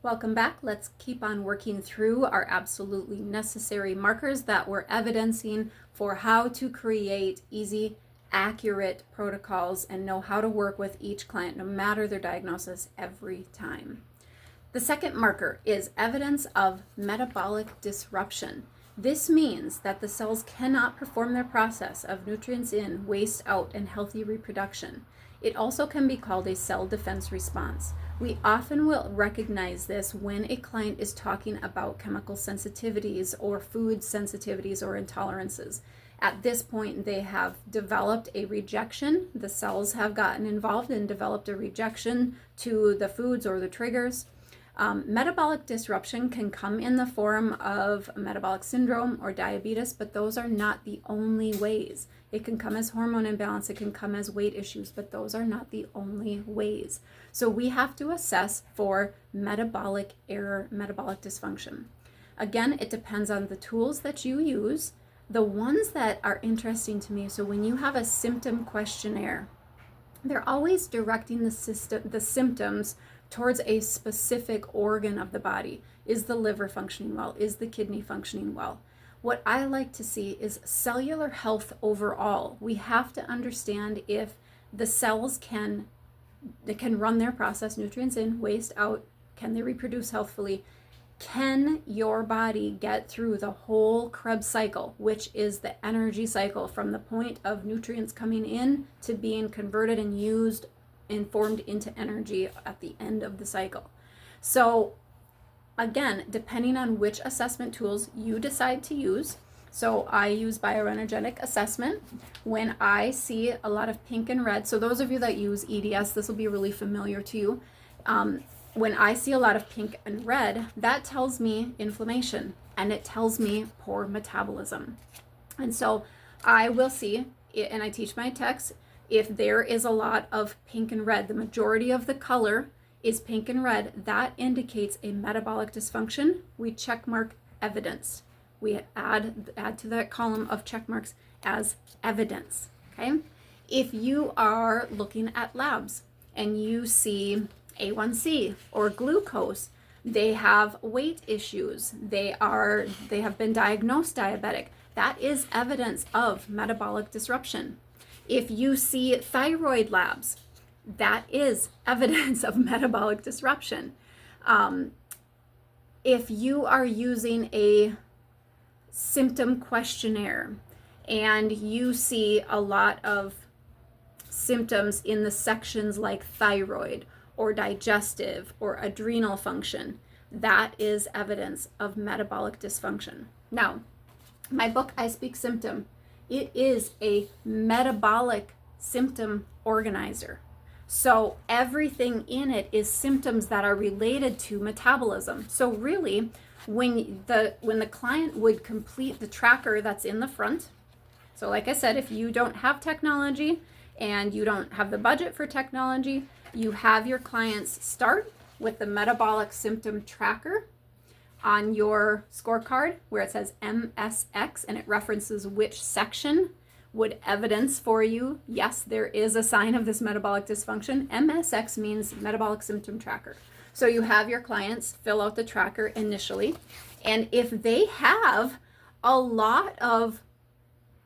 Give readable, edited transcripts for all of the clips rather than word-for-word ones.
Welcome back. Let's keep on working through our absolutely necessary markers that we're evidencing for how to create easy, accurate protocols and know how to work with each client, no matter their diagnosis, every time. The second marker is evidence of metabolic disruption. This means that the cells cannot perform their process of nutrients in, waste out, and healthy reproduction. It also can be called a cell defense response. We often will recognize this when a client is talking about chemical sensitivities or food sensitivities or intolerances. At this point, they have developed a rejection. The cells have gotten involved and developed a rejection to the foods or the triggers. Metabolic disruption can come in the form of metabolic syndrome or diabetes, but those are not the only ways. It can come as hormone imbalance, it can come as weight issues, but those are not the only ways. So we have to assess for metabolic error, metabolic dysfunction. Again, it depends on the tools that you use. The ones that are interesting to me, so when you have a symptom questionnaire, they're always directing the symptoms towards a specific organ of the body. Is the liver functioning well? Is the kidney functioning well? What I like to see is cellular health overall. We have to understand if the cells can run their process, nutrients in, waste out, can they reproduce healthfully? Can your body get through the whole Krebs cycle, which is the energy cycle from the point of nutrients coming in to being converted and used and formed into energy at the end of the cycle? So again, depending on which assessment tools you decide to use, so I use bioenergetic assessment when I see a lot of pink and red. So those of you that use EDS, this will be really familiar to you. When I see a lot of pink and red, that tells me inflammation and it tells me poor metabolism. And so I will see, and I teach my techs, if there is a lot of pink and red, the majority of the color is pink and red, that indicates a metabolic dysfunction. We check mark evidence. We add to that column of check marks as evidence, okay? If you are looking at labs and you see A1C or glucose, they have weight issues, they have been diagnosed diabetic, that is evidence of metabolic disruption. If you see thyroid labs, that is evidence of metabolic disruption. If you are using a symptom questionnaire and you see a lot of symptoms in the sections like thyroid or digestive or adrenal function, that is evidence of metabolic dysfunction. Now, my book, I Speak Symptom, it is a metabolic symptom organizer. So everything in it is symptoms that are related to metabolism. So really, when the client would complete the tracker that's in the front, so like I said, if you don't have technology and you don't have the budget for technology, you have your clients start with the metabolic symptom tracker on your scorecard where it says MSX and it references which section would evidence for you, yes, there is a sign of this metabolic dysfunction. MSX means metabolic symptom tracker. So you have your clients fill out the tracker initially, and if they have a lot of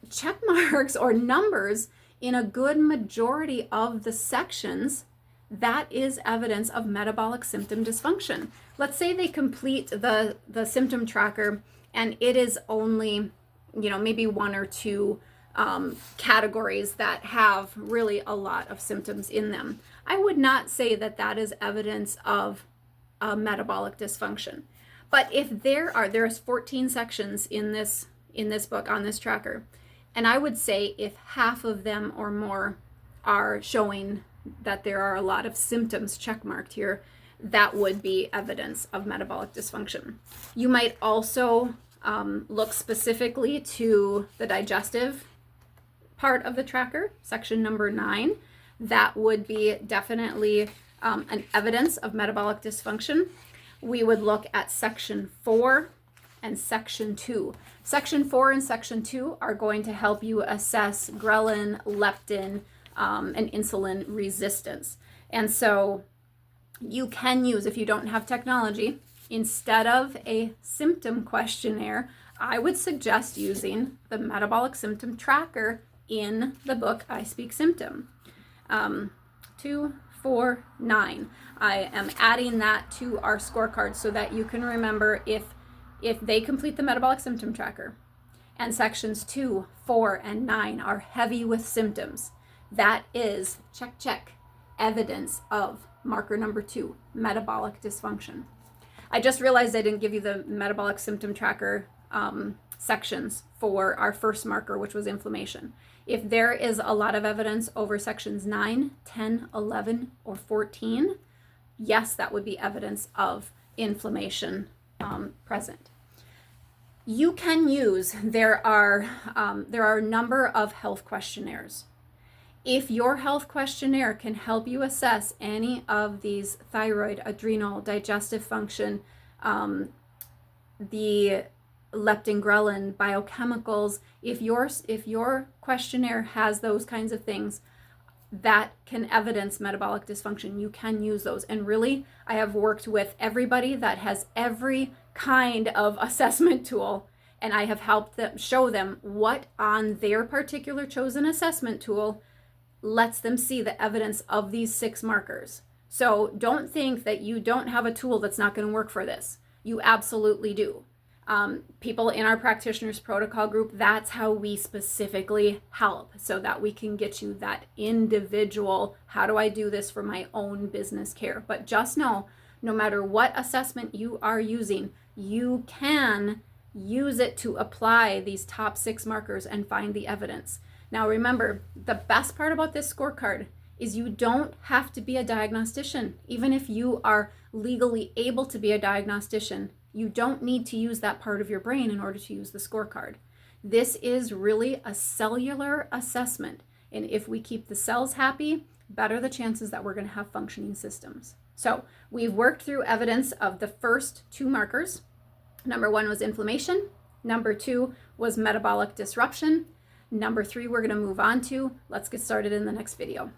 check marks or numbers in a good majority of the sections, that is evidence of metabolic symptom dysfunction. Let's say they complete the symptom tracker and it is only, maybe one or two categories that have really a lot of symptoms in them. I would not say that that is evidence of metabolic dysfunction. But if there's 14 sections in this book on this tracker, and I would say if half of them or more are showing that there are a lot of symptoms checkmarked here, that would be evidence of metabolic dysfunction. You might also look specifically to the digestive part of the tracker, section number 9. That would be definitely an evidence of metabolic dysfunction. We would look at section 4 and section 2. Section 4 and section 2 are going to help you assess ghrelin, leptin, and insulin resistance. And so You can use, if you don't have technology, instead of a symptom questionnaire, I would suggest using the metabolic symptom tracker in the book I Speak Symptom. 2, 4, 9. I am adding that to our scorecard so that you can remember if they complete the metabolic symptom tracker and sections 2, 4, and 9 are heavy with symptoms, that is, check, evidence of marker number 2, metabolic dysfunction. I just realized I didn't give you the metabolic symptom tracker sections for our first marker, which was inflammation. If there is a lot of evidence over sections 9, 10, 11, or 14, yes, that would be evidence of inflammation present. You can use, there are a number of health questionnaires. If your health questionnaire can help you assess any of these thyroid, adrenal, digestive function, the leptin, ghrelin, biochemicals, if your questionnaire has those kinds of things that can evidence metabolic dysfunction, you can use those. And really, I have worked with everybody that has every kind of assessment tool, and I have helped them show them what on their particular chosen assessment tool lets them see the evidence of these 6 markers. So don't think that you don't have a tool that's not going to work for this. You absolutely do. People in our practitioners protocol group, that's how we specifically help, so that we can get you that individual, how do I do this for my own business care? But just know, no matter what assessment you are using, you can use it to apply these top 6 markers and find the evidence. Now remember, the best part about this scorecard is you don't have to be a diagnostician. Even if you are legally able to be a diagnostician, you don't need to use that part of your brain in order to use the scorecard. This is really a cellular assessment. And if we keep the cells happy, better the chances that we're going to have functioning systems. So we've worked through evidence of the first 2 markers. Number 1 was inflammation. Number 2 was metabolic disruption. Number 3, we're going to move on to. Let's get started in the next video.